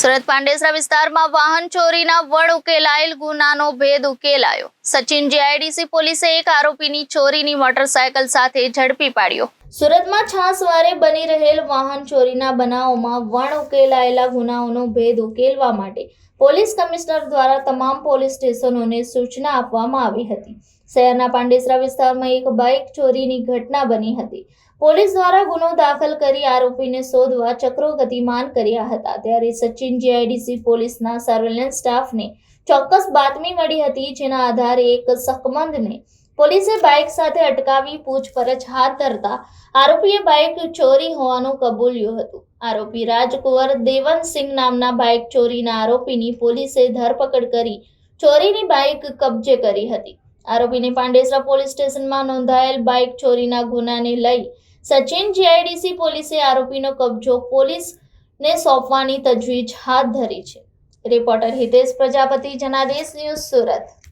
સુરત પાંડેસરા વિસ્તારમાં વાહન ચોરીના વડ ઉકેલાયેલ ગુનાનો ભેદ ઉકેલાયો। સચિન જીઆઈડીસી પોલીસે એક આરોપીની ચોરીની મોટરસાયકલ સાથે ઝડપી પાડ્યો। સુરતમાં છાસવારે બની રહેલ વાહન ચોરીના બનાવોમાં વડ ઉકેલાયેલા ગુનાઓનો ભેદ ઉકેલવા માટે પોલીસ કમિશનર દ્વારા તમામ પોલીસ સ્ટેશનોને સૂચના આપવામાં આવી હતી। શહેરના પાંડેસરા વિસ્તારમાં એક બાઇક ચોરીની ઘટના બની હતી। પોલીસ દ્વારા ગુનો દાખલ કરી આરોપીને શોધવા ચક્રો ગતિમાન કર્યા હતા। ત્યારે સચિન જીઆઈડીસી પોલીસના સર્વેલન્સ સ્ટાફને ચોક્કસ બાતમી મળી હતી, જેના આધારે એક શકમંદને પોલીસે બાઇક સાથે અટકાવી પૂછપરછ હાથ ધરતા આરોપીએ બાઇક ચોરી હોવાનું કબૂલ્યું હતું। આરોપી રાજકુંવર દેવનસિંહ નામના બાઇક ચોરીના આરોપીની પોલીસે ધરપકડ કરી ચોરીની બાઇક કબજે કરી હતી। આરોપીને પાંડેસરા પોલીસ સ્ટેશનમાં નોંધાયેલ બાઇક ચોરીના ગુનાને લઈ સચિન જીઆઈડીસી પોલીસે આરોપીનો કબજો પોલીસને સોંપવાની તજવીજ હાથ ધરી છે। Reporter Hitesh Prajapati, Janadesh news, Surat.